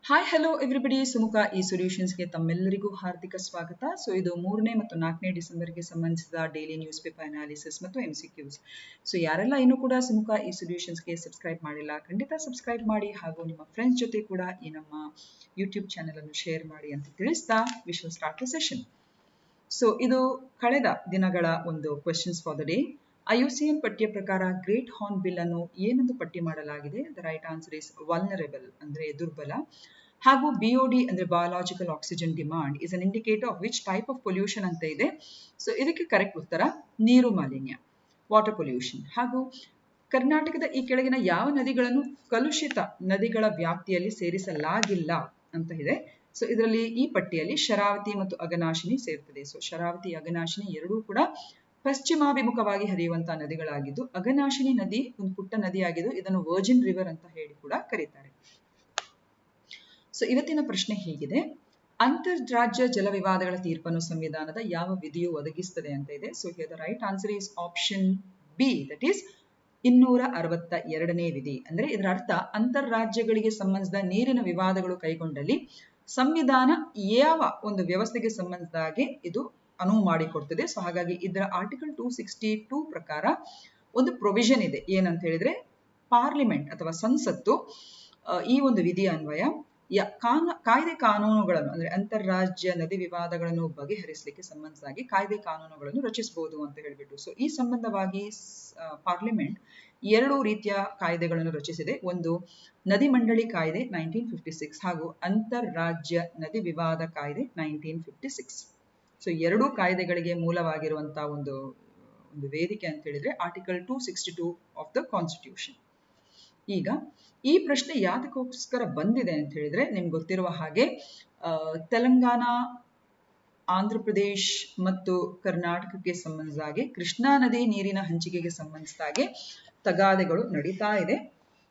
Hi hello everybody, Sumukha ಈ ಸೊಲ್ಯೂಷನ್ಸ್ಗೆ ತಮ್ಮೆಲ್ಲರಿಗೂ ಹಾರ್ದಿಕ ಸ್ವಾಗತ. ಸೊ ಇದು 3ನೇ ಮತ್ತು 4ನೇ ಡಿಸೆಂಬರ್ಗೆ ಸಂಬಂಧಿಸಿದ ಡೈಲಿ ನ್ಯೂಸ್ ಪೇಪರ್ ಅನಾಲಿಸಿಸ್ ಮತ್ತು MCQs. ಸೊ ಯಾರೆಲ್ಲ ಇನ್ನೂ ಕೂಡ ಸುಮುಖ ಈ ಸೊಲ್ಯೂಷನ್ಸ್ಗೆ ಸಬ್ಸ್ಕ್ರೈಬ್ ಮಾಡಿಲ್ಲ, ಖಂಡಿತ ಸಬ್ಸ್ಕ್ರೈಬ್ ಮಾಡಿ ಹಾಗೂ ನಿಮ್ಮ ಫ್ರೆಂಡ್ಸ್ ಜೊತೆ ಕೂಡ ಈ ನಮ್ಮ ಯೂಟ್ಯೂಬ್ ಚಾನೆಲ್ ಅನ್ನು ಶೇರ್ ಮಾಡಿ ಅಂತ ತಿಳಿಸ್ತಾ V shall start the session. So ಇದು ಕಳೆದ ದಿನಗಳ ಒಂದು questions for the day. IUCN ಪಟ್ಟಿಯ ಪ್ರಕಾರ ಗ್ರೇಟ್ ಹಾರ್ನ್ ಬಿಲ್ ಅನ್ನು ಏನೆಂದು ಪಟ್ಟಿ ಮಾಡಲಾಗಿದೆ? The right answer is vulnerable, ಅಂದ್ರೆ ದುರ್ಬಲ. ಹಾಗೂ BOD ಅಂದ್ರೆ biological oxygen demand is an indicator of which type of pollution ಅಂತ ಇದೆ. ಸೊ ಇದಕ್ಕೆ ಕರೆಕ್ಟ್ ಉತ್ತರ ನೀರು ಮಾಲಿನ್ಯ, ವಾಟರ್ ಪೊಲ್ಯೂಷನ್. ಹಾಗೂ ಕರ್ನಾಟಕದ ಈ ಕೆಳಗಿನ ಯಾವ ನದಿಗಳನ್ನು ಕಲುಷಿತ ನದಿಗಳ ವ್ಯಾಪ್ತಿಯಲ್ಲಿ ಸೇರಿಸಲಾಗಿಲ್ಲ ಅಂತ ಇದೆ. ಸೊ ಇದರಲ್ಲಿ ಈ ಪಟ್ಟಿಯಲ್ಲಿ ಶರಾವತಿ ಮತ್ತು ಅಘನಾಶಿನಿ ಸೇರ್ತದೆ. ಸೊ ಶರಾವತಿ ಅಘನಾಶಿನಿ ಎರಡೂ ಕೂಡ ಪಶ್ಚಿಮಾಭಿಮುಖವಾಗಿ ಹರಿಯುವಂತಹ ನದಿಗಳಾಗಿದ್ದು, ಅಘನಾಶಿನಿ ನದಿ ಒಂದು ಪುಟ್ಟ ನದಿಯಾಗಿದ್ದು ಇದನ್ನು ವರ್ಜಿನ್ ರಿವರ್ ಅಂತ ಹೇಳಿ ಕೂಡ ಕರೀತಾರೆ. ಸೊ ಇವತ್ತಿನ ಪ್ರಶ್ನೆ ಹೀಗಿದೆ: ಅಂತರ್ರಾಜ್ಯ ಜಲ ವಿವಾದಗಳ ತೀರ್ಪನ್ನು ಸಂವಿಧಾನದ ಯಾವ ವಿಧಿಯು ಒದಗಿಸುತ್ತದೆ ಅಂತ ಇದೆ. So here the right answer is option B, that is 262ನೇ ವಿಧಿ. ಅಂದ್ರೆ ಇದರ ಅರ್ಥ ಅಂತರ್ರಾಜ್ಯಗಳಿಗೆ ಸಂಬಂಧಿಸಿದ ನೀರಿನ ವಿವಾದಗಳು ಕೈಗೊಂಡಲ್ಲಿ ಸಂವಿಧಾನ ಯಾವ ಒಂದು ವ್ಯವಸ್ಥೆಗೆ ಸಂಬಂಧಿಸಿದ ಹಾಗೆ ಇದು ಅನುವು ಮಾಡಿಕೊಡ್ತದೆ. ಸೊ ಹಾಗಾಗಿ ಇದರ ಆರ್ಟಿಕಲ್ 262 ಪ್ರಕಾರ ಒಂದು ಪ್ರೊವಿಷನ್ ಇದೆ. ಏನಂತ ಹೇಳಿದ್ರೆ, ಪಾರ್ಲಿಮೆಂಟ್ ಅಥವಾ ಸಂಸತ್ತು ಈ ಒಂದು ವಿಧಿಯ ಅನ್ವಯ ಕಾಯ್ದೆ ಕಾನೂನುಗಳನ್ನು ಅಂದ್ರೆ ಅಂತಾರಾಜ್ಯ ನದಿ ವಿವಾದಗಳನ್ನು ಬಗೆಹರಿಸಲಿಕ್ಕೆ ಸಂಬಂಧಿಸಿದಾಗಿ ಕಾಯ್ದೆ ಕಾನೂನುಗಳನ್ನು ರಚಿಸಬಹುದು ಅಂತ ಹೇಳಿಬಿಟ್ಟು. ಸೊ ಈ ಸಂಬಂಧವಾಗಿ ಪಾರ್ಲಿಮೆಂಟ್ ಎರಡು ರೀತಿಯ ಕಾಯ್ದೆಗಳನ್ನು ರಚಿಸಿದೆ. ಒಂದು ನದಿ ಮಂಡಳಿ ಕಾಯ್ದೆ 1956 ಹಾಗೂ ಅಂತಾರಾಜ್ಯ ನದಿ ವಿವಾದ ಕಾಯ್ದೆ 1956. ಸೊ ಎರಡೂ ಕಾಯ್ದೆಗಳಿಗೆ ಮೂಲವಾಗಿರುವಂತಹ ಒಂದು ವೇದಿಕೆ ಅಂತ ಹೇಳಿದ್ರೆ ಆರ್ಟಿಕಲ್ 262 ಆಫ್ ದ ಕಾನ್ಸ್ಟಿಟ್ಯೂಷನ್. ಈಗ ಈ ಪ್ರಶ್ನೆ ಯಾತಕ್ಕೋಸ್ಕರ ಬಂದಿದೆ ಅಂತ ಹೇಳಿದ್ರೆ, ನಿಮ್ಗೆ ಗೊತ್ತಿರುವ ಹಾಗೆ ತೆಲಂಗಾಣ, ಆಂಧ್ರ ಪ್ರದೇಶ್ ಮತ್ತು ಕರ್ನಾಟಕಕ್ಕೆ ಸಂಬಂಧಿಸಿದ ಹಾಗೆ ಕೃಷ್ಣಾ ನದಿ ನೀರಿನ ಹಂಚಿಕೆಗೆ ಸಂಬಂಧಿಸಿದ ಹಾಗೆ ತಗಾದೆಗಳು ನಡೀತಾ ಇದೆ.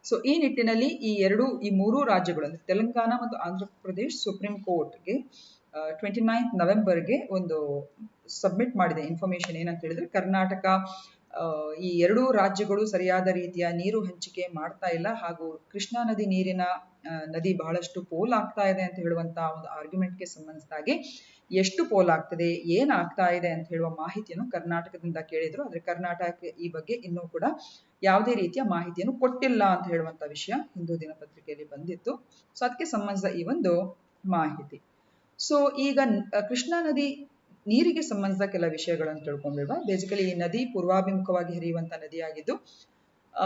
ಸೊ ಈ ನಿಟ್ಟಿನಲ್ಲಿ ಈ ಮೂರು ರಾಜ್ಯಗಳು ಅಂದ್ರೆ ತೆಲಂಗಾಣ ಮತ್ತು ಆಂಧ್ರ ಪ್ರದೇಶ್ ಸುಪ್ರೀಂ ಕೋರ್ಟ್ಗೆ 29 ನವೆಂಬರ್ಗೆ ಒಂದು ಸಬ್ಮಿಟ್ ಮಾಡಿದೆ ಇನ್ಫಾರ್ಮೇಶನ್. ಏನಂತ ಹೇಳಿದ್ರೆ, ಕರ್ನಾಟಕ ಈ ಎರಡೂ ರಾಜ್ಯಗಳು ಸರಿಯಾದ ರೀತಿಯ ನೀರು ಹಂಚಿಕೆ ಮಾಡ್ತಾ ಇಲ್ಲ ಹಾಗೂ ಕೃಷ್ಣಾ ನದಿ ನದಿ ಬಹಳಷ್ಟು ಪೋಲ್ ಆಗ್ತಾ ಇದೆ ಅಂತ ಹೇಳುವಂತಹ ಒಂದು ಆರ್ಗ್ಯುಮೆಂಟ್ಗೆ ಸಂಬಂಧಿಸಿದಾಗೆ ಎಷ್ಟು ಪೋಲ್ ಆಗ್ತದೆ, ಏನಾಗ್ತಾ ಇದೆ ಅಂತ ಹೇಳುವ ಮಾಹಿತಿಯನ್ನು ಕರ್ನಾಟಕದಿಂದ ಕೇಳಿದ್ರು. ಆದ್ರೆ ಕರ್ನಾಟಕ ಈ ಬಗ್ಗೆ ಇನ್ನೂ ಕೂಡ ಯಾವುದೇ ರೀತಿಯ ಮಾಹಿತಿಯನ್ನು ಕೊಟ್ಟಿಲ್ಲ ಅಂತ ಹೇಳುವಂತ ವಿಷಯ ಹಿಂದೂ ದಿನಪತ್ರಿಕೆಯಲ್ಲಿ ಬಂದಿತ್ತು. ಸೊ ಅದಕ್ಕೆ ಸಂಬಂಧಿಸಿದ ಈ ಒಂದು ಮಾಹಿತಿ. ಸೊ ಈಗ ಕೃಷ್ಣಾ ನದಿ ನೀರಿಗೆ ಸಂಬಂಧಿಸಿದ ಕೆಲ ವಿಷಯಗಳನ್ನು ತಿಳ್ಕೊಂಡ್ಬಿಡುವ. ಬೇಸಿಕಲಿ ಈ ನದಿ ಪೂರ್ವಾಭಿಮುಖವಾಗಿ ಹರಿಯುವಂತಹ ನದಿಯಾಗಿದ್ದು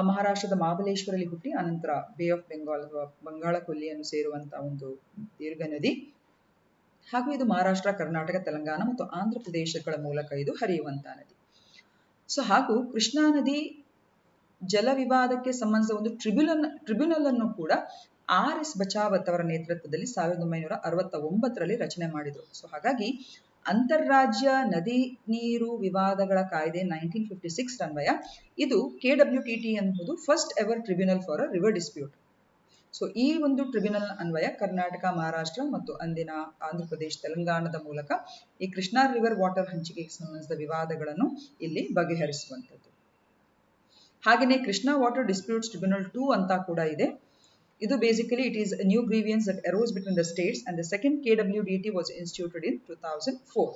ಮಹಾರಾಷ್ಟ್ರದ ಮಹಾಬಲೇಶ್ವರಲ್ಲಿ ಹುಟ್ಟಿ ಅನಂತರ ಬೇ ಆಫ್ ಬೆಂಗಾಲ್ ಅಥವಾ ಬಂಗಾಳ ಕೊಲ್ಲಿಯನ್ನು ಸೇರುವಂತಹ ಒಂದು ದೀರ್ಘ ನದಿ. ಹಾಗೂ ಇದು ಮಹಾರಾಷ್ಟ್ರ, ಕರ್ನಾಟಕ, ತೆಲಂಗಾಣ ಮತ್ತು ಆಂಧ್ರ ಪ್ರದೇಶಗಳ ಮೂಲಕ ಇದು ಹರಿಯುವಂತಹ ನದಿ. ಸೊ ಹಾಗೂ ಕೃಷ್ಣಾ ನದಿ ಜಲ ವಿವಾದಕ್ಕೆ ಸಂಬಂಧಿಸಿದ ಒಂದು ಟ್ರಿಬ್ಯುನಲ್ ಅನ್ನು ಕೂಡ RS ಬಚಾವತ್ ಅವರ ನೇತೃತ್ವದಲ್ಲಿ 1969ರಲ್ಲಿ ರಚನೆ ಮಾಡಿದ್ರು. ಸೊ ಹಾಗಾಗಿ ಅಂತಾರಾಜ್ಯ ನದಿ ನೀರು ವಿವಾದಗಳ ಕಾಯ್ದೆ 1956 ಅನ್ವಯ ಇದು KWTT ಅನ್ನುವುದು first ever tribunal for a river dispute. So ಈ ಒಂದು ಟ್ರಿಬ್ಯುನಲ್ ಅನ್ವಯ ಕರ್ನಾಟಕ, ಮಹಾರಾಷ್ಟ್ರ ಮತ್ತು ಅಂದಿನ ಆಂಧ್ರ ಪ್ರದೇಶ, ತೆಲಂಗಾಣದ ಮೂಲಕ ಈ ಕೃಷ್ಣಾ ರಿವರ್ ವಾಟರ್ ಹಂಚಿಕೆಗೆ ಸಂಬಂಧಿಸಿದ ವಿವಾದಗಳನ್ನು ಇಲ್ಲಿ ಬಗೆಹರಿಸುವಂಥದ್ದು. ಹಾಗೆಯೇ ಕೃಷ್ಣಾ ವಾಟರ್ ಡಿಸ್ಪ್ಯೂಟ್ಸ್ ಟ್ರಿಬ್ಯುನಲ್ 2 ಅಂತ ಕೂಡ ಇದೆ. ಇದು basically it is a new grievance that arose between the states and the second KWDT was instituted in 2004.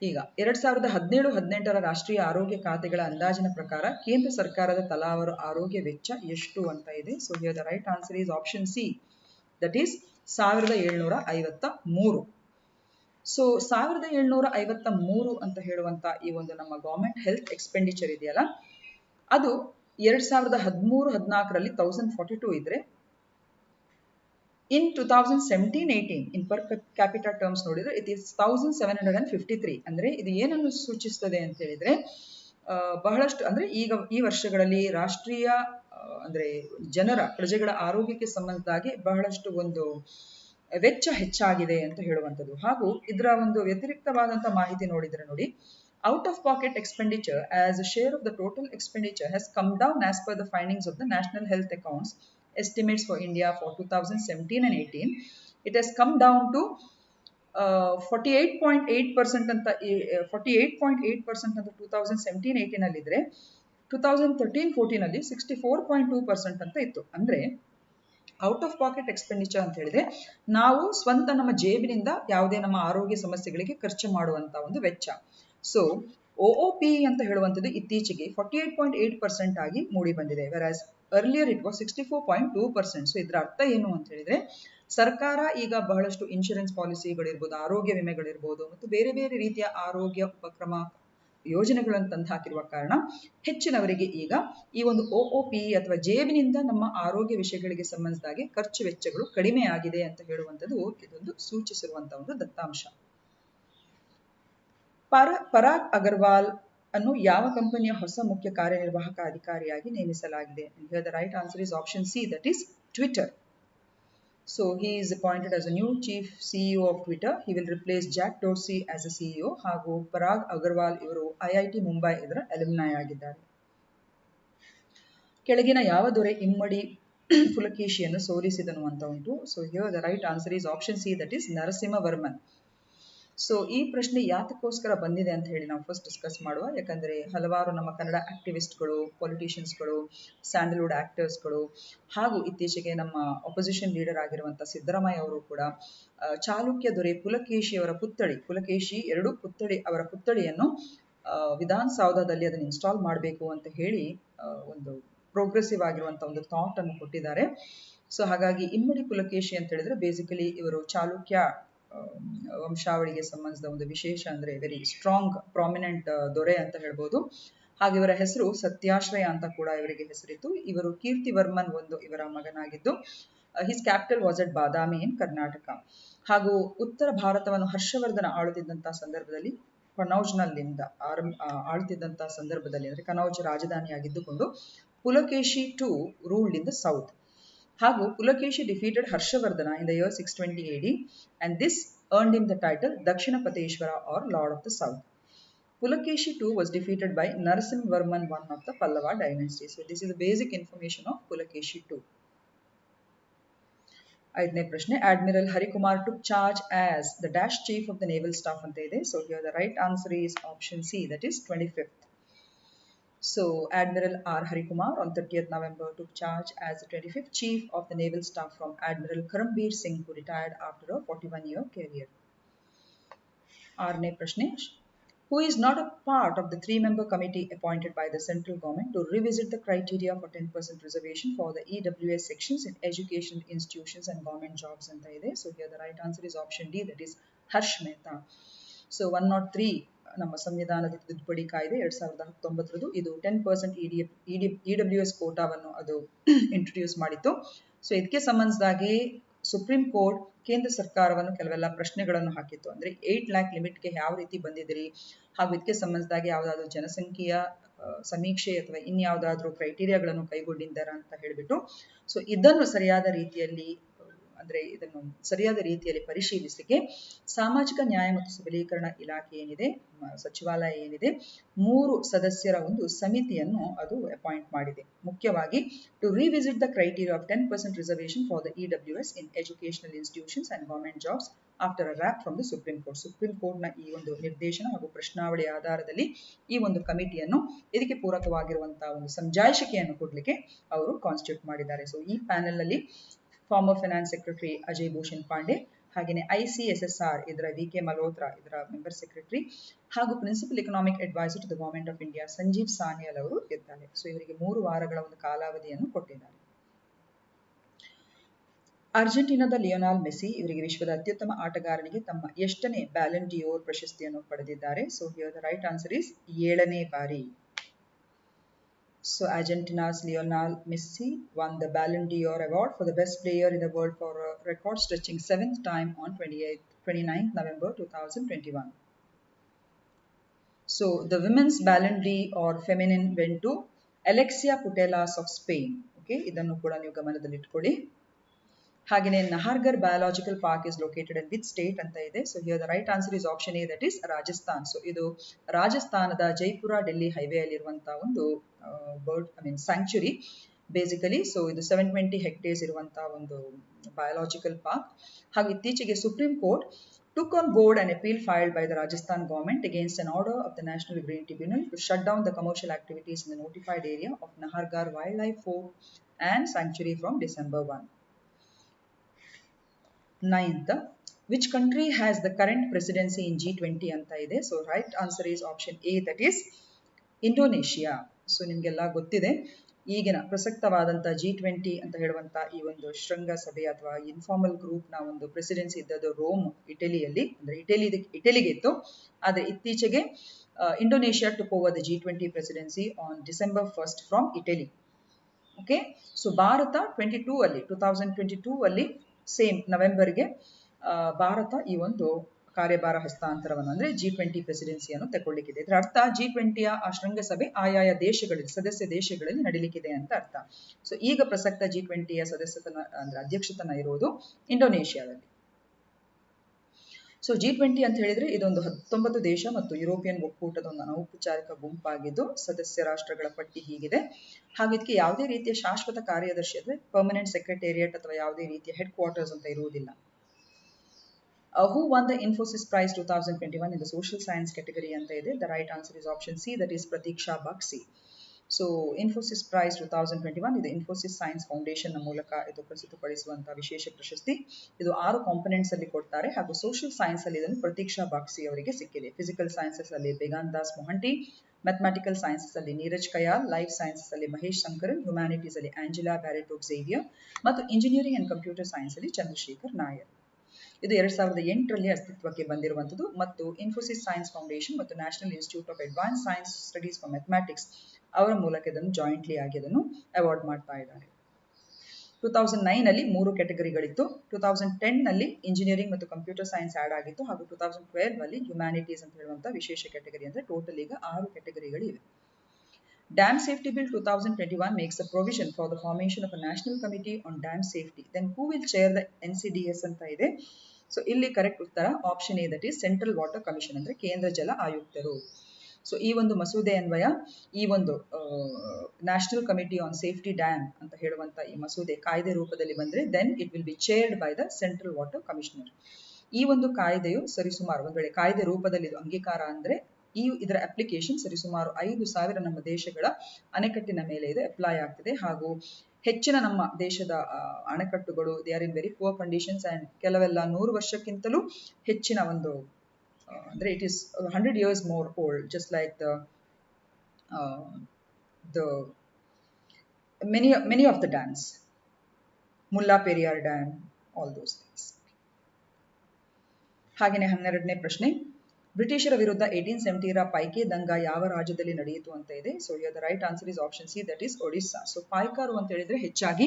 ಈಗ 2017-18ರ ರಾಷ್ಟ್ರೀಯ ಆರೋಗ್ಯ ಖಾತೆಗಳ ಅಂದಾಜಿನ ಪ್ರಕಾರ ಕೇಂದ್ರ ಸರ್ಕಾರದ ತಲಾವಾರು ಆರೋಗ್ಯ ವೆಚ್ಚ ಎಷ್ಟು ಅಂತ ಇದೆ. So here the right answer is option C, that is 1753. So 1753 ಅಂತ ಹೇಳುವಂತ ಈ ಒಂದು ನಮ್ಮ ಗವರ್ಮೆಂಟ್ ಹೆಲ್ತ್ ಎಕ್ಸ್ಪೆಂಡಿಚರ್ ಇದೆಯಲ್ಲ, ಅದು 2013-14ರಲ್ಲಿ 1042 ಇದ್ರೆ ಇನ್ 2017-18 ಇನ್ ಪರ್ ಕ್ಯಾಪಿಟಾ ಟರ್ಮ್ಸ್ ನೋಡಿದ್ರೆ ಇಟ್ ಈಸ್ 1753. ಅಂದ್ರೆ ಇದು ಏನನ್ನು ಸೂಚಿಸ್ತದೆ ಅಂತ ಹೇಳಿದ್ರೆ, ಬಹಳಷ್ಟು ಅಂದ್ರೆ ಈಗ ಈ ವರ್ಷಗಳಲ್ಲಿ ರಾಷ್ಟ್ರೀಯ ಅಂದ್ರೆ ಪ್ರಜೆಗಳ ಆರೋಗ್ಯಕ್ಕೆ ಸಂಬಂಧಿಸಿದಾಗೆ ಬಹಳಷ್ಟು ಒಂದು ವೆಚ್ಚ ಹೆಚ್ಚಾಗಿದೆ ಅಂತ ಹೇಳುವಂಥದ್ದು. ಹಾಗೂ ಇದರ ಒಂದು ವ್ಯತಿರಿಕ್ತವಾದಂತಹ ಮಾಹಿತಿ ನೋಡಿದ್ರೆ ನೋಡಿ, out of pocket expenditure as a share of the total expenditure has come down as per the findings of the National Health Accounts estimates for India for 2017 and 18. It has come down to 48.8% ಅಂತ 48.8% ಅಂತ 2017-18 ಅಲ್ಲಿ ಇದ್ರೆ 2013-14 ಅಲ್ಲಿ 64.2% ಅಂತ ಇತ್ತು. ಅಂದ್ರೆ out of packet expenditure ಅಂತ ಹೇಳಿದ್ರೆ ನಾವು ಸ್ವಂತ ನಮ್ಮ ಜೇಬಿನಿಂದ ಯಾವುದೇ ನಮ್ಮ ಆರೋಗ್ಯ ಸಮಸ್ಯೆಗಳಿಗೆ ಖರ್ಚು ಮಾಡುವಂತ ಒಂದು ವೆಚ್ಚ. ಸೊ OOP ಅಂತ ಹೇಳುವಂಥದ್ದು ಇತ್ತೀಚೆಗೆ 48.8% ಆಗಿ ಮೂಡಿ ಬಂದಿದೆ. ವೆರಾಸ್ ಅರ್ಲಿಯರ್ ಇಟ್ ವಾಸ್ 64.2%. ಸೊ ಇದರ ಅರ್ಥ ಏನು ಅಂತ ಹೇಳಿದ್ರೆ ಸರ್ಕಾರ ಈಗ ಬಹಳಷ್ಟು ಇನ್ಶೂರೆನ್ಸ್ ಪಾಲಿಸಿಗಳಿರ್ಬೋದು, ಆರೋಗ್ಯ ವಿಮೆಗಳಿರ್ಬೋದು ಮತ್ತು ಬೇರೆ ಬೇರೆ ರೀತಿಯ ಆರೋಗ್ಯ ಉಪಕ್ರಮ ಯೋಜನೆಗಳನ್ನು ತಂದು ಹಾಕಿರುವ ಕಾರಣ ಹೆಚ್ಚಿನವರಿಗೆ ಈಗ ಈ ಒಂದು OOP ಅಥವಾ ಜೇಬಿನಿಂದ ನಮ್ಮ ಆರೋಗ್ಯ ವಿಷಯಗಳಿಗೆ ಸಂಬಂಧಿಸಿದಾಗೆ ಖರ್ಚು ವೆಚ್ಚಗಳು ಕಡಿಮೆ ಆಗಿದೆ ಅಂತ ಹೇಳುವಂಥದ್ದು ಇದೊಂದು ಸೂಚಿಸಿರುವಂತಹ ಒಂದು ದತ್ತಾಂಶ. ಪರಾಗ್ ಅಗರ್ವಾಲ್ ಅನ್ನು ಯಾವ ಕಂಪನಿಯ ಹೊಸ ಮುಖ್ಯ ಕಾರ್ಯನಿರ್ವಾಹಕ ಅಧಿಕಾರಿಯಾಗಿ ನೇಮಿಸಲಾಗಿದೆ? Here the right answer is option C, that is Twitter. So he is appointed as a new chief CEO of Twitter. He will replace Jack Dorsey as a CEO. ಹಾಗೂ ಪರಾಗ್ ಅಗರ್ವಾಲ್ ಇವರು IIT ಮುಂಬೈ ಇದರ ಅಲುಮ್ನೈ ಆಗಿದ್ದಾರೆ. ಕೆಳಗಿನ ಯಾವ ದೊರೆ ಇಮ್ಮಡಿ ಪುಲಕೇಶಿಯನ್ನು ಸೋಲಿಸಿದನು ಅಂತ ಉಂಟು. So here the right answer is option C, that is Narasimhavarman. So ಈ ಪ್ರಶ್ನೆ ಯಾತಕ್ಕೋಸ್ಕರ ಬಂದಿದೆ ಅಂತ ಹೇಳಿ ನಾವು ಫಸ್ಟ್ ಡಿಸ್ಕಸ್ ಮಾಡುವ. ಯಾಕಂದರೆ ಹಲವಾರು ನಮ್ಮ ಕನ್ನಡ ಆಕ್ಟಿವಿಸ್ಟ್ಗಳು, ಪೊಲಿಟಿಷಿಯನ್ಸ್ಗಳು, ಸ್ಯಾಂಡಲ್ವುಡ್ ಆಕ್ಟರ್ಸ್ಗಳು ಹಾಗೂ ಇತ್ತೀಚೆಗೆ ನಮ್ಮ ಅಪೋಸಿಷನ್ ಲೀಡರ್ ಆಗಿರುವಂಥ ಸಿದ್ದರಾಮಯ್ಯ ಅವರು ಕೂಡ ಚಾಲುಕ್ಯ ದೊರೆ ಪುಲಕೇಶಿಯವರ ಪುಲಕೇಶಿ ಅವರ ಪುತ್ಥಳಿಯನ್ನು ವಿಧಾನಸೌಧದಲ್ಲಿ ಅದನ್ನು ಇನ್ಸ್ಟಾಲ್ ಮಾಡಬೇಕು ಅಂತ ಹೇಳಿ ಒಂದು ಪ್ರೋಗ್ರೆಸಿವ್ ಆಗಿರುವಂಥ ಒಂದು ಥಾಟ್ ಅನ್ನು ಕೊಟ್ಟಿದ್ದಾರೆ. ಸೊ ಹಾಗಾಗಿ ಇಮ್ಮಡಿ ಪುಲಕೇಶಿ ಅಂತ ಹೇಳಿದ್ರೆ ಬೇಸಿಕಲಿ ಇವರು ಚಾಲುಕ್ಯ ವಂಶಾವಳಿಗೆ ಸಂಬಂಧಿಸಿದ ಒಂದು ವಿಶೇಷ ಅಂದ್ರೆ ವೆರಿ ಸ್ಟ್ರಾಂಗ್ ಪ್ರಾಮಿನೆಂಟ್ ದೊರೆ ಅಂತ ಹೇಳ್ಬೋದು. ಹಾಗೆ ಇವರ ಹೆಸರು ಸತ್ಯಾಶ್ರಯ ಅಂತ ಕೂಡ ಇವರಿಗೆ ಹೆಸರಿತ್ತು. ಇವರು ಕೀರ್ತಿವರ್ಮನ್ ಇವರ ಮಗನಾಗಿದ್ದು ಹಿಸ್ ಕ್ಯಾಪಿಟಲ್ ವಾಸ್ ಅಟ್ ಬಾದಾಮಿ ಇನ್ ಕರ್ನಾಟಕ. ಹಾಗೂ ಉತ್ತರ ಭಾರತವನ್ನು ಹರ್ಷವರ್ಧನ ಆಳುತ್ತಿದ್ದಂತಹ ಸಂದರ್ಭದಲ್ಲಿ ಕನೌಜ್ನಲ್ಲಿಂದ ಆಳುತ್ತಿದ್ದಂತಹ ಸಂದರ್ಭದಲ್ಲಿ ಅಂದ್ರೆ ಕನೌಜ್ ರಾಜಧಾನಿಯಾಗಿದ್ದುಕೊಂಡು Pulakeshi two ruled in the south. ಹಾಗೂ Pulakeshi defeated Harshavardhana in the year 620 AD and this earned him the title Dakshinapateshwara or Lord of the South. Pulakeshi too was defeated by Narasimhavarman I of the Pallava dynasty. So this is the basic information of Pulakeshi II. ಐದನೇ ಪ್ರಶ್ನೆ, Admiral Harikumar took charge as the dash chief of the naval staff ಅಂತ ಇದೆ. So here the right answer is option C, that is 25th. So Admiral R. Harikumar on 30th November took charge as the 25th Chief of the Naval Staff from Admiral Karambir Singh, who retired after a 41-year career. Arne Prashne, who is not a part of the 3-member committee appointed by the central government to revisit the criteria for 10% reservation for the EWS sections in educational institutions and government jobs anta ide. So here the right answer is option D, that is Harsh Mehta. So 103 ನಮ್ಮ ಸಂವಿಧಾನದ ತಿದ್ದುಪಡಿ ಕಾಯ್ದೆ 2019 ಇದು 10% EWS ಕೋಟಾವನ್ನು ಅದು introduce ಮಾಡಿತ್ತು. So ಇದಕ್ಕೆ ಸಂಬಂಧಿಸಿದಾಗೆ supreme court ಕೇಂದ್ರ ಸರ್ಕಾರವನ್ನು ಕೆಲವೆಲ್ಲ ಪ್ರಶ್ನೆಗಳನ್ನು ಹಾಕಿತ್ತು. ಅಂದ್ರೆ 8 lakh ಲಿಮಿಟ್ಗೆ ಯಾವ ರೀತಿ ಬಂದಿದ್ದೀರಿ, ಹಾಗೂ ಇದಕ್ಕೆ ಸಂಬಂಧಿಸಿದಾಗೆ ಯಾವುದಾದ್ರೂ ಜನಸಂಖ್ಯೆಯ ಸಮೀಕ್ಷೆ ಅಥವಾ ಇನ್ಯಾವುದಾದ್ರೂ ಕ್ರೈಟೀರಿಯಾಗಳನ್ನು ಕೈಗೊಂಡಿದ್ದಾರಾ ಅಂತ ಹೇಳಿಬಿಟ್ಟು. ಸೊ ಇದನ್ನು ಸರಿಯಾದ ರೀತಿಯಲ್ಲಿ ಪರಿಶೀಲಿಸಲಿಕ್ಕೆ ಸಾಮಾಜಿಕ ನ್ಯಾಯ ಮತ್ತು ಸಬಲೀಕರಣ ಇಲಾಖೆ ಏನಿದೆ, ಸಚಿವಾಲಯ ಏನಿದೆ, 3 ಸದಸ್ಯರ ಒಂದು ಸಮಿತಿಯನ್ನು ಅದು ಅಪಾಯಿಂಟ್ ಮಾಡಿದೆ. ಮುಖ್ಯವಾಗಿ to revisit the criteria of 10% reservation for the EWS in educational institutions and government jobs after a rap from the supreme court. Supreme ಕೋರ್ಟ್ನ ಈ ಒಂದು ನಿರ್ದೇಶನ ಹಾಗೂ ಪ್ರಶ್ನಾವಳಿ ಆಧಾರದಲ್ಲಿ ಈ ಒಂದು ಕಮಿಟಿಯನ್ನು ಇದಕ್ಕೆ ಪೂರಕವಾಗಿರುವಂತಹ ಒಂದು ಸಮಜಾಯಿಷಿಕೆಯನ್ನು ಕೊಡಲಿಕ್ಕೆ ಅವರು ಕಾನ್ಸ್ಟಿಟ್ಯೂಟ್ ಮಾಡಿದ್ದಾರೆ. ಸೊ ಈ ಪ್ಯಾನೆಲ್ ನಲ್ಲಿ former finance secretary Ajay Bhushan Pandey, ಹಾಗೆಯೇ ICSSR ಇದರ VK ಮಲ್ಹೋತ್ರಾ ಇದರ ಮೆಂಬರ್ ಸೆಕ್ರೆಟರಿ, ಹಾಗೂ principal economic adviser to the government of India Sanjeev Sanyal ಅವರು ಇರ್ತಾರೆ. ಸೊ ಇವರಿಗೆ 3 ವಾರಗಳ ಒಂದು ಕಾಲಾವಧಿಯನ್ನು ಕೊಟ್ಟಿದ್ದಾರೆ. ಅರ್ಜೆಂಟೀನಾದ ಲಿಯೋನಾಲ್ ಮೆಸ್ಸಿ ಇವರಿಗೆ ವಿಶ್ವದ ಅತ್ಯುತ್ತಮ ಆಟಗಾರನಿಗೆ ತಮ್ಮ 8ನೇ ಬ್ಯಾಲನ್ ಡಿಯೋರ್ ಪ್ರಶಸ್ತಿಯನ್ನು ಪಡೆದಿದ್ದಾರೆ. So here the right answer is 7ನೇ ಬಾರಿ. So Argentina's Lionel Messi won the Ballon d'Or award for the best player in the world for a record-stretching 7th time on 29th November 2021. So the women's Ballon d'Or feminine went to Alexia Putellas of Spain. Okay, idannu kuda ನೀವು ಗಮನದಲ್ಲಿ ಇಟ್ಕೊಳ್ಳಿ. ಹಾಗೆಯೇ Nahargarh biological park is located in which state ಅಂತ ಇದೆ. So here the right answer is option A, that is Rajasthan. So ಇದು ರಾಜಸ್ಥಾನದ Jaipur Delhi highway ಅಲ್ಲಿರುವಂತಹ ಒಂದು ಸ್ಯಾಂಕ್ಚುರಿ ಬೇಸಿಕಲಿ. ಸೊ ಇದು 720 ಹೆಕ್ಟೇರ್ಸ್ ಇರುವಂತಹ ಒಂದು ಬಯಾಲಜಿಕಲ್ ಪಾರ್ಕ್. ಹಾಗೂ ಇತ್ತೀಚೆಗೆ supreme court took on board an appeal filed by the Rajasthan government against an order of the National Green Tribunal to shut down the commercial activities in the notified area of Nahargarh Wildlife Fort and Sanctuary from December 1. 9th, which country has the current presidency in G20 ಅಂತ ಇದೆ. So right answer is option A, that is Indonesia. So ನಿಮಗೆಲ್ಲ ಗೊತ್ತಿದೆ ಈಗಿನ ಪ್ರಸಕ್ತವಾದಂಥ G20 ಅಂತ ಹೇಳುವಂಥ ಈ ಒಂದು ಶೃಂಗಸಭೆ ಅಥವಾ ಇನ್ಫಾರ್ಮಲ್ ಗ್ರೂಪ್ನ ಒಂದು ಪ್ರೆಸಿಡೆನ್ಸಿ ಇದ್ದದ್ದು ರೋಮ್, ಇಟಲಿಯಲ್ಲಿ, ಅಂದರೆ ಇಟಲಿಗೆ ಇತ್ತು. ಆದರೆ ಇತ್ತೀಚೆಗೆ Indonesia took over the G20 presidency on December 1st from Italy. Okay, so Bharat 2022 ಅಲ್ಲಿ ಸೇಮ್ ನವೆಂಬರ್ಗೆ ಭಾರತ ಈ ಒಂದು ಕಾರ್ಯಭಾರ ಹಸ್ತಾಂತರವನ್ನು ಅಂದರೆ G20 ಪ್ರೆಸಿಡೆನ್ಸಿಯನ್ನು ತಗೊಳ್ಳಿಕ್ಕಿದೆ. ಇದರ ಅರ್ಥ G20ಯ ಆ ಶೃಂಗಸಭೆ ಆಯಾಯ ದೇಶಗಳಲ್ಲಿ, ಸದಸ್ಯ ದೇಶಗಳಲ್ಲಿ ನಡೀಲಿಕ್ಕಿದೆ ಅಂತ ಅರ್ಥ. ಸೊ ಈಗ ಪ್ರಸಕ್ತ G20ಯ ಸದಸ್ಯತನ ಅಂದ್ರೆ ಅಧ್ಯಕ್ಷತನ ಇರುವುದು ಇಂಡೋನೇಷಿಯಾದಲ್ಲಿ. ಸೊ G20 ಅಂತ ಹೇಳಿದ್ರೆ ಇದೊಂದು 19 ದೇಶ ಮತ್ತು ಯುರೋಪಿಯನ್ ಒಕ್ಕೂಟದ ಒಂದು ಅನೌಪಚಾರಿಕ ಗುಂಪಾಗಿದ್ದು ಸದಸ್ಯ ರಾಷ್ಟ್ರಗಳ ಪಟ್ಟಿ ಹೀಗಿದೆ. ಹಾಗೆ ಇದಕ್ಕೆ ಯಾವುದೇ ರೀತಿಯ ಶಾಶ್ವತ ಕಾರ್ಯದರ್ಶಿ ಅಂದ್ರೆ ಪರ್ಮನೆಂಟ್ ಸೆಕ್ರೆಟೇರಿಯಟ್ ಅಥವಾ ಯಾವುದೇ ರೀತಿಯ ಹೆಡ್ ಕ್ವಾರ್ಟರ್ಸ್ ಅಂತ ಇರುವುದಿಲ್ಲ. Who won the Infosys Prize 2021 in the social science category ಅಂತ ಇದೆ. The right answer is option C, that is Pratiksha Bakshi. So Infosys prize 2021 ಇದು ಇನ್ಫೋಸಿಸ್ ಸೈನ್ಸ್ ಫೌಂಡೇಶನ್ ಮೂಲಕ ಇದು ಪ್ರಸಿದ್ಧಪಡಿಸುವಂತಹ ವಿಶೇಷ ಪ್ರಶಸ್ತಿ. ಇದು 6 ಕಾಂಪೊನೆಂಟ್ಸ್ ಅಲ್ಲಿ ಕೊಡ್ತಾರೆ ಹಾಗೂ ಸೋಷಿಯಲ್ ಸೈನ್ಸ್ ಅಲ್ಲಿ ಇದನ್ನು ಪ್ರತೀಕ್ಷಾ ಬಾಕ್ಸಿ ಅವರಿಗೆ ಸಿಕ್ಕಿದೆ. ಫಿಸಿಕಲ್ ಸೈನ್ಸಸ್ ಅಲ್ಲಿ ಬೇಗಾನ್ ದಾಸ್ ಮೊಹಂಟಿ, ಮ್ಯಾಥಮೆಟಿಕಲ್ ಸೈನ್ಸಸ್ ಅಲ್ಲಿ ನೀರಜ್ ಕಯಾಲ್, ಲೈಫ್ ಸೈನ್ಸಸ್ ಅಲ್ಲಿ ಮಹೇಶ್ ಶಂಕರನ್, ಹ್ಯುಮ್ಯಾನಿಟೀಸ್ ಅಲ್ಲಿ ಆಂಜೆಲಾ ಬ್ಯಾರೆಟೋ ಝೇವಿಯರ್ ಮತ್ತು ಇಂಜಿನಿಯರಿಂಗ್ ಅಂಡ್ ಕಂಪ್ಯೂಟರ್ ಸೈನ್ಸ್ ಅಲ್ಲಿ ಚಂದ್ರಶೇಖರ್ ನಾಯರ್. ಇದು 2008ರಲ್ಲಿ ಅಸ್ತಿತ್ವಕ್ಕೆ ಬಂದಿರುವಂಥದ್ದು ಮತ್ತು ಇನ್ಫೋಸಿಸ್ ಸೈನ್ಸ್ ಫೌಂಡೇಶನ್ ಮತ್ತು national institute of advance science studies for mathematics ಅವರ ಮೂಲಕ ಇದನ್ನು ಜಾಯಿಂಟ್ಲಿ ಆಗಿ ಅದನ್ನು ಅವಾರ್ಡ್ ಮಾಡ್ತಾ ಇದ್ದಾರೆ. 2009 ಅಲ್ಲಿ 3 ಕ್ಯಾಟಗರಿಗಳಿತ್ತು. 2010ನಲ್ಲಿ ಇಂಜಿನಿಯರಿಂಗ್ ಮತ್ತು ಕಂಪ್ಯೂಟರ್ ಸೈನ್ಸ್ ಆಡ್ ಆಗಿತ್ತು ಹಾಗೂ 2012 ಅಲ್ಲಿ ಹ್ಯುಮ್ಯಾನಿಟೀಸ್ ಅಂತ ಹೇಳುವಂಥ ವಿಶೇಷ ಕ್ಯಾಟಗರಿ ಅಂದ್ರೆ ಟೋಟಲ್ ಈಗ 6 ಕ್ಯಾಟಗರಿಗಳಿವೆ. Dam Safety Bill 2021 makes a provision for the formation of a national committee on dam safety. Then who will chair the NCDS ಅಂತ ಇದೆ. ಸೊ ಇಲ್ಲಿ ಕರೆಕ್ಟ್ ಉತ್ತರ option A, that is central water commission ಅಂದ್ರೆ ಕೇಂದ್ರ ಜಲ ಆಯುಕ್ತರು. So ಈ ಒಂದು ಮಸೂದೆ ಅನ್ವಯ ಈ ಒಂದು national committee on safety dam ಅಂತ ಹೇಳುವಂತ ಈ ಮಸೂದೆ ಕಾಯ್ದೆ ರೂಪದಲ್ಲಿ ಬಂದ್ರೆ then it will be chaired by the central water commissioner. ಈ ಒಂದು ಕಾಯ್ದೆಯು ಸರಿಸುಮಾರು ಒಂದ್ ವೇಳೆ ಕಾಯ್ದೆ ರೂಪದಲ್ಲಿ ಇದು ಅಂಗೀಕಾರ ಅಂದ್ರೆ ಇದರ ಅಪ್ಲಿಕೇಶನ್ ಸರಿಸುಮಾರು 5,000 ನಮ್ಮ ದೇಶಗಳ ಅಣೆಕಟ್ಟಿನ ಮೇಲೆ ಇದು ಅಪ್ಲೈ ಆಗ್ತಿದೆ ಹಾಗೂ ಹೆಚ್ಚಿನ ನಮ್ಮ ದೇಶದ ಅಣೆಕಟ್ಟುಗಳು they are in very poor conditions and ಕೆಲವೆಲ್ಲ 100 ವರ್ಷಕ್ಕಿಂತಲೂ ಹೆಚ್ಚಿನ ಒಂದು ಅಂದ್ರೆ it is 100 years more old, just like the many of the dams, Mulla Periyar Dam, all those things. ಹಾಗೆಯೇ 12ನೇ ಪ್ರಶ್ನೆ, ಬ್ರಿಟಿಷರ ವಿರುದ್ಧ 1870ರ ಪೈಕೆ ದಂಗ ಯಾವ ರಾಜ್ಯದಲ್ಲಿ ನಡೆಯಿತು ಅಂತ ಇದೆ. So the right answer is option C, that is Odisha. So ಪಾಯ್ಕಾರು ಅಂತ ಹೇಳಿದ್ರೆ ಹೆಚ್ಚಾಗಿ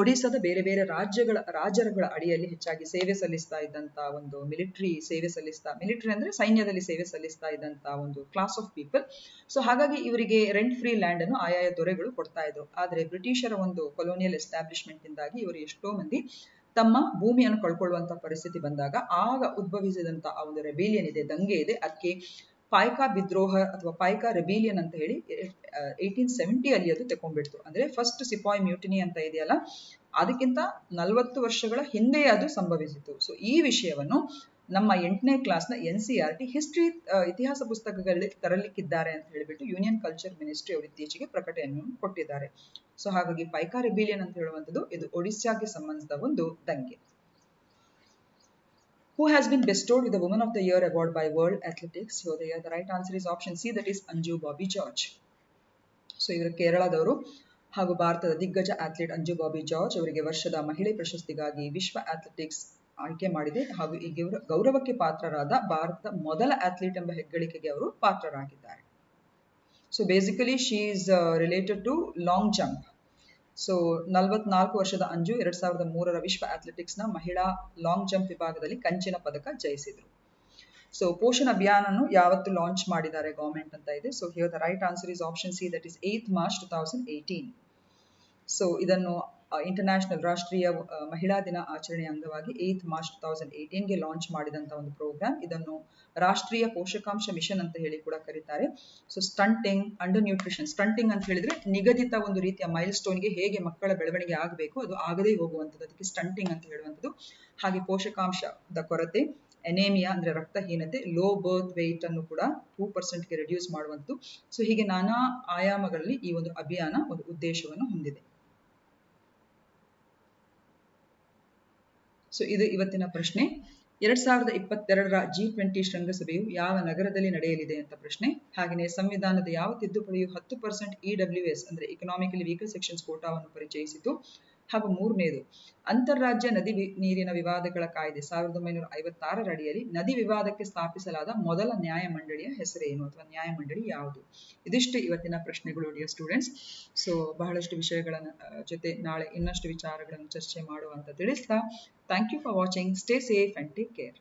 ಒಡಿಸ್ಸಾದ ಬೇರೆ ಬೇರೆ ರಾಜ್ಯಗಳ ಅಡಿಯಲ್ಲಿ ಹೆಚ್ಚಾಗಿ ಸೇವೆ ಸಲ್ಲಿಸ್ತಾ ಇದ್ದಂತ ಒಂದು ಮಿಲಿಟರಿ ಅಂದ್ರೆ ಸೈನ್ಯದಲ್ಲಿ ಸೇವೆ ಸಲ್ಲಿಸ್ತಾ ಇದ್ದಂತ ಒಂದು ಕ್ಲಾಸ್ ಆಫ್ ಪೀಪಲ್. ಸೊ ಹಾಗಾಗಿ ಇವರಿಗೆ ರೆಂಟ್ ಫ್ರೀ ಲ್ಯಾಂಡ್ ಅನ್ನು ಆಯಾಯ ದೊರೆಗಳು ಕೊಡ್ತಾ ಇದ್ರು. ಆದ್ರೆ ಬ್ರಿಟಿಷರ ಒಂದು ಕೊಲೋನಿಯಲ್ ಎಸ್ಟಾಬ್ಲಿಷ್ಮೆಂಟ್ ಇಂದಾಗಿ ಇವರು ಎಷ್ಟೋ ಮಂದಿ ತಮ್ಮ ಭೂಮಿಯನ್ನು ಕಳ್ಕೊಳ್ಳುವಂತ ಪರಿಸ್ಥಿತಿ ಬಂದಾಗ ಆಗ ಉದ್ಭವಿಸಿದಂತ ಆ ಒಂದು ರೆಬೇಲಿಯನ್ ಇದೆ, ದಂಗೆ ಇದೆ, ಅದಕ್ಕೆ ಪಾಯ್ಕಾ ವಿದ್ರೋಹ ಅಥವಾ ಪಾಯ್ಕಾ ರೆಬೇಲಿಯನ್ ಅಂತ ಹೇಳಿ 1870 ಅಲ್ಲಿ ಅದು ತಗೊಂಡ್ಬಿಡ್ತು. ಅಂದ್ರೆ ಫಸ್ಟ್ ಸಿಪಾಯಿ ಮ್ಯೂಟಿನಿ ಅಂತ ಇದೆಯಲ್ಲ ಅದಕ್ಕಿಂತ 40 ವರ್ಷಗಳ ಹಿಂದೆ ಅದು ಸಂಭವಿಸಿತು. ಸೊ ಈ ವಿಷಯವನ್ನು ನಮ್ಮ 8ನೇ ಕ್ಲಾಸ್ನ NCERT ಹಿಸ್ಟ್ರಿ ಇತಿಹಾಸ ಪುಸ್ತಕಗಳಲ್ಲಿ ತರಲಿಕ್ಕಿದ್ದಾರೆ ಅಂತ ಹೇಳಿಬಿಟ್ಟು ಯೂನಿಯನ್ ಕಲ್ಚರ್ ಮಿನಿಸ್ಟ್ರಿ ಅವರು ಇತ್ತೀಚೆಗೆ ಪ್ರಕಟಣೆಯನ್ನು ಕೊಟ್ಟಿದ್ದಾರೆ. ಸೊ ಹಾಗಾಗಿ ಪೈಕಾ ರೆಬಿಲಿಯನ್ ಅಂತ ಹೇಳುವಂಥದ್ದು ಇದು ಒಡಿಸ್ಸಾಗೆ ಸಂಬಂಧಿಸಿದ ಒಂದು ದಂಗೆ. Who has been bestowed with the Woman of the Year award by World Athletics? So the right answer is option C, that is Anju Bobby George. So ಇವರು ಕೇರಳದವರು ಹಾಗೂ ಭಾರತದ ದಿಗ್ಗಜ ಅಥ್ಲೀಟ್ ಅಂಜು ಬಾಬಿ ಜಾರ್ಜ್ ಅವರಿಗೆ ವರ್ಷದ ಮಹಿಳೆ ಪ್ರಶಸ್ತಿಗಾಗಿ ವಿಶ್ವ ಅಥ್ಲೆಟಿಕ್ಸ್ ಆಯ್ಕೆ ಮಾಡಿದೆ ಹಾಗೂ ಈ ಗೌರವಕ್ಕೆ ಪಾತ್ರರಾದ ಭಾರತದ ಮೊದಲ ಅಥ್ಲೀಟ್ ಎಂಬ ಹೆಗ್ಗಳಿಕೆಗೆ ಅವರು ಪಾತ್ರರಾಗಿದ್ದಾರೆ. So basically she is related to long jump. So 44 ವರ್ಷದ ಅಂಜು 2003ರ ವಿಶ್ವ ಅಥ್ಲೆಟಿಕ್ಸ್ನ ಮಹಿಳಾ ಲಾಂಗ್ ಜಂಪ್ ವಿಭಾಗದಲ್ಲಿ ಕಂಚಿನ ಪದಕ ಜಯಿಸಿದ್ರು. ಸೊ ಪೋಷಣ್ ಅಭಿಯಾನನ್ನು ಯಾವತ್ತು ಲಾಂಚ್ ಮಾಡಿದ್ದಾರೆ ಗವರ್ಮೆಂಟ್ ಅಂತ ಇದೆ. So here the right answer is option C, that is 8th March 2018. So ಇದನ್ನು ಇಂಟರ್ನ್ಯಾಷನಲ್ ರಾಷ್ಟ್ರೀಯ ಮಹಿಳಾ ದಿನ ಆಚರಣೆಯ ಅಂಗವಾಗಿ 8th March 2018ಗೆ ಲಾಂಚ್ ಮಾಡಿದಂತ ಒಂದು ಪ್ರೋಗ್ರಾಮ್. ಇದನ್ನು ರಾಷ್ಟ್ರೀಯ ಪೋಷಕಾಂಶ ಮಿಷನ್ ಅಂತ ಹೇಳಿ ಕೂಡ ಕರೀತಾರೆ. So stunting, under nutrition, stunting ಅಂತ ಹೇಳಿದ್ರೆ ನಿಗದಿತ ಒಂದು ರೀತಿಯ ಮೈಲ್ ಸ್ಟೋನ್ಗೆ ಹೇಗೆ ಮಕ್ಕಳ ಬೆಳವಣಿಗೆ ಆಗಬೇಕು ಅದು ಆಗದೇ ಹೋಗುವಂಥದ್ದು, ಅದಕ್ಕೆ ಸ್ಟಂಟಿಂಗ್ ಅಂತ ಹೇಳುವಂಥದ್ದು. ಹಾಗೆ ಪೋಷಕಾಂಶದ ಕೊರತೆ, ಎನೇಮಿಯಾ ಅಂದ್ರೆ ರಕ್ತಹೀನತೆ, ಲೋ ಬರ್ತ್ ವೆಯ್ಟ್ ಅನ್ನು ಕೂಡ 2%ಗೆ ರಿಡ್ಯೂಸ್ ಮಾಡುವಂಥದ್ದು. ಸೊ ಹೀಗೆ ನಾನಾ ಆಯಾಮಗಳಲ್ಲಿ ಈ ಒಂದು ಅಭಿಯಾನ ಒಂದು ಉದ್ದೇಶವನ್ನು ಹೊಂದಿದೆ. ಸೊ ಇದು ಇವತ್ತಿನ ಪ್ರಶ್ನೆ. 2022ರ G20 ಶೃಂಗಸಭೆಯು ಯಾವ ನಗರದಲ್ಲಿ ನಡೆಯಲಿದೆ ಅಂತ ಪ್ರಶ್ನೆ. ಹಾಗೆಯೇ ಸಂವಿಧಾನದ ಯಾವ ತಿದ್ದುಪಡಿಯು 10% EWS ಅಂದ್ರೆ ಎಕನಾಮಿಕಲಿ ವೀಕರ್ ಸೆಕ್ಷನ್ಸ್ ಕೋಟಾವನ್ನು ಪರಿಚಯಿಸಿತು. ಹಾಗೂ ಮೂರನೇದು, ಅಂತಾರಾಜ್ಯ ನದಿ ನೀರಿನ ವಿವಾದಗಳ ಕಾಯ್ದೆ 1956ರ ಅಡಿಯಲ್ಲಿ ನದಿ ವಿವಾದಕ್ಕೆ ಸ್ಥಾಪಿಸಲಾದ ಮೊದಲ ನ್ಯಾಯಮಂಡಳಿಯ ಹೆಸರೇನು ಅಥವಾ ನ್ಯಾಯಮಂಡಳಿ ಯಾವುದು? ಇದಿಷ್ಟು ಇವತ್ತಿನ ಪ್ರಶ್ನೆಗಳು ಡಿಯರ್ ಸ್ಟೂಡೆಂಟ್ಸ್. ಸೊ ಬಹಳಷ್ಟು ವಿಷಯಗಳ ಜೊತೆ ನಾಳೆ ಇನ್ನಷ್ಟು ವಿಚಾರಗಳನ್ನು ಚರ್ಚೆ ಮಾಡುವ ಅಂತ ತಿಳಿಸ್ತಾ, thank you for watching. Stay safe and take care.